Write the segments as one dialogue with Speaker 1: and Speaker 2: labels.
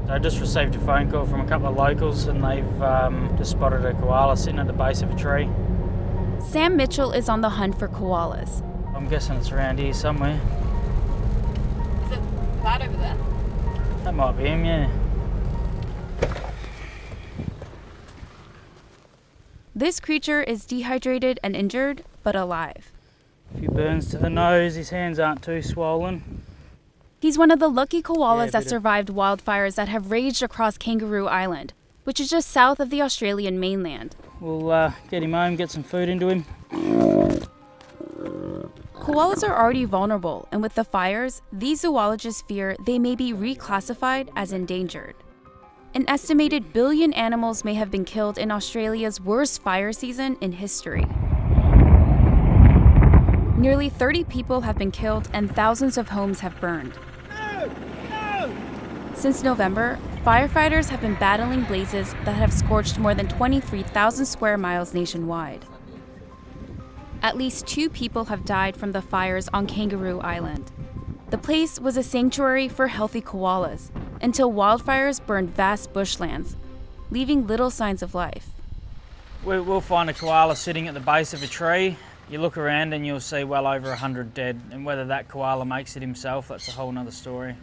Speaker 1: I just received a phone call from a couple of locals and they've just spotted a koala sitting at the base of a tree.
Speaker 2: Sam Mitchell is on the hunt for koalas.
Speaker 1: I'm guessing it's around here somewhere.
Speaker 3: Is it that over there?
Speaker 1: That might be him, yeah.
Speaker 2: This creature is dehydrated and injured, but alive.
Speaker 1: A few burns to the nose, his hands aren't too swollen.
Speaker 2: He's one of the lucky koalas that survived wildfires that have raged across Kangaroo Island, which is just south of the Australian mainland.
Speaker 1: We'll get him home, get some food into him.
Speaker 2: Koalas are already vulnerable, and with the fires, these zoologists fear they may be reclassified as endangered. An estimated 1 billion animals may have been killed in Australia's worst fire season in history. Nearly 30 people have been killed and thousands of homes have burned. Since November, firefighters have been battling blazes that have scorched more than 23,000 square miles nationwide. At least 2 people have died from the fires on Kangaroo Island. The place was a sanctuary for healthy koalas until wildfires burned vast bushlands, leaving little signs of life.
Speaker 1: We'll find a koala sitting at the base of a tree. You look around and you'll see well over 100 dead, and whether that koala makes it himself, that's a whole nother story.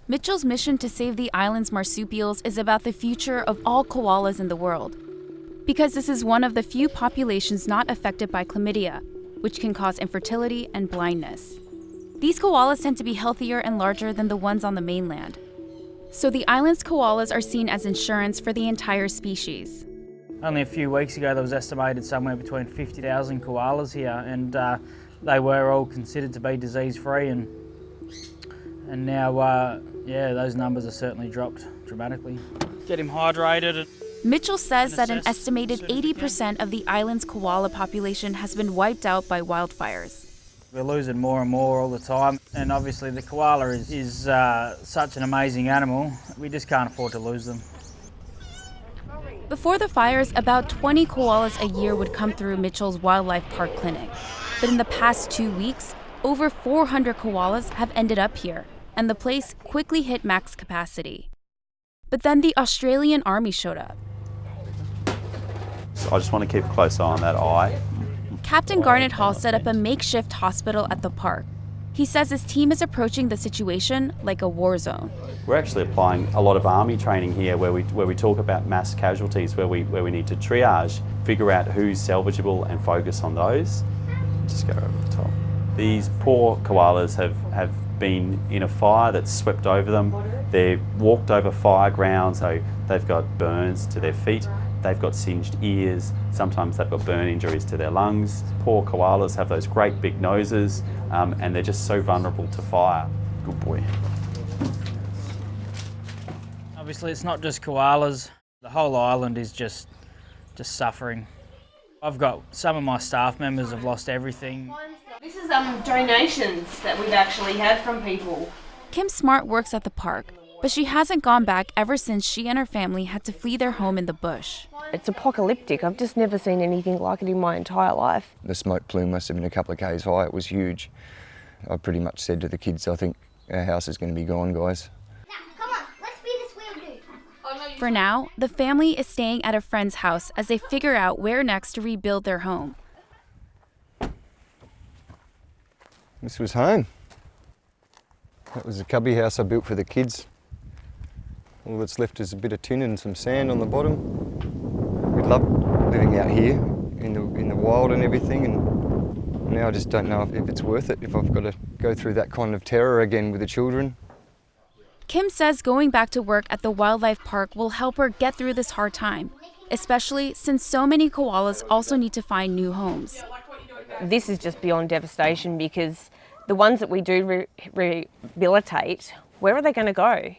Speaker 2: Mitchell's mission to save the island's marsupials is about the future of all koalas in the world, because this is one of the few populations not affected by chlamydia, which can cause infertility and blindness. These koalas tend to be healthier and larger than the ones on the mainland. So the island's koalas are seen as insurance for the entire species.
Speaker 1: Only a few weeks ago there was estimated somewhere between 50,000 koalas here, and they were all considered to be disease-free, and now those numbers have certainly dropped dramatically. Get him hydrated.
Speaker 2: Mitchell says that an estimated 80% of the island's koala population has been wiped out by wildfires.
Speaker 1: We're losing more and more all the time, and obviously the koala is such an amazing animal, we just can't afford to lose them.
Speaker 2: Before the fires, about 20 koalas a year would come through Mitchell's Wildlife Park clinic. But in the past 2 weeks, over 400 koalas have ended up here, and the place quickly hit max capacity. But then the Australian Army showed up.
Speaker 4: So I just want to keep a close eye on that eye.
Speaker 2: Captain Garnet Hall set up a makeshift hospital at the park. He says his team is approaching the situation like a war zone.
Speaker 4: We're actually applying a lot of army training here where we talk about mass casualties, where we need to triage, figure out who's salvageable and focus on those. Just go over the top. These poor koalas have been in a fire that's swept over them. They've walked over fire ground, so they've got burns to their feet. They've got singed ears, sometimes they've got burn injuries to their lungs. Poor koalas have those great big noses, and they're just so vulnerable to fire. Good boy.
Speaker 1: Obviously it's not just koalas, the whole island is just suffering. I've got some of my staff members have lost everything.
Speaker 3: This is donations that we've actually had from people.
Speaker 2: Kim Smart works at the park, but she hasn't gone back ever since she and her family had to flee their home in the bush.
Speaker 5: It's apocalyptic. I've just never seen anything like it in my entire life.
Speaker 6: The smoke plume must have been a couple of k's high. It was huge. I pretty much said to the kids, I think our house is going to be gone, guys.
Speaker 7: Come on, let's be this wheel dude.
Speaker 2: For now, the family is staying at a friend's house as they figure out where next to rebuild their home.
Speaker 6: This was home. That was a cubby house I built for the kids. All that's left is a bit of tin and some sand on the bottom. We loved living out here in the wild and everything, and now I just don't know if it's worth it, if I've got to go through that kind of terror again with the children.
Speaker 2: Kim says going back to work at the wildlife park will help her get through this hard time, especially since so many koalas also need to find new homes.
Speaker 5: This is just beyond devastation because the ones that we do rehabilitate, where are they going to go?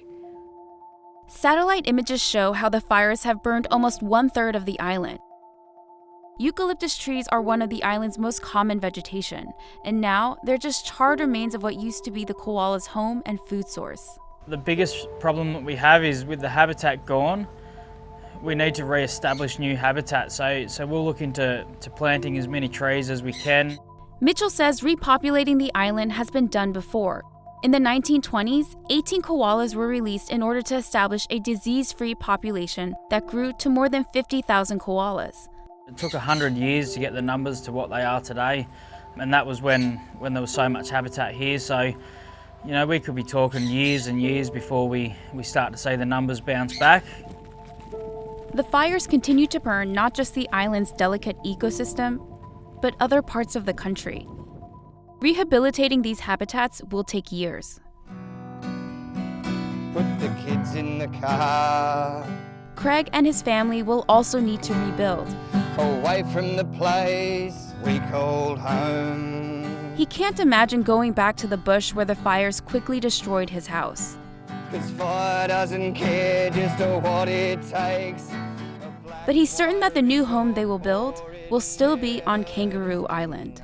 Speaker 2: Satellite images show how the fires have burned almost 1/3 of the island. Eucalyptus trees are one of the island's most common vegetation, and now they're just charred remains of what used to be the koala's home and food source.
Speaker 1: The biggest problem that we have is with the habitat gone, we need to re-establish new habitat, so we'll look into planting as many trees as we can.
Speaker 2: Mitchell says repopulating the island has been done before, In the 1920s, 18 koalas were released in order to establish a disease-free population that grew to more than 50,000 koalas.
Speaker 1: It took 100 years to get the numbers to what they are today, and that was when there was so much habitat here. So, you know, we could be talking years and years before we start to see the numbers bounce back.
Speaker 2: The fires continue to burn not just the island's delicate ecosystem, but other parts of the country. Rehabilitating these habitats will take years.
Speaker 6: Put the kids in the car,
Speaker 2: Craig and his family will also need to rebuild.
Speaker 6: away from the place we called home.
Speaker 2: He can't imagine going back to the bush where the fires quickly destroyed his house.
Speaker 6: 'Cause fire doesn't care just what it takes.
Speaker 2: But he's certain that the new home they will build will still be on Kangaroo Island.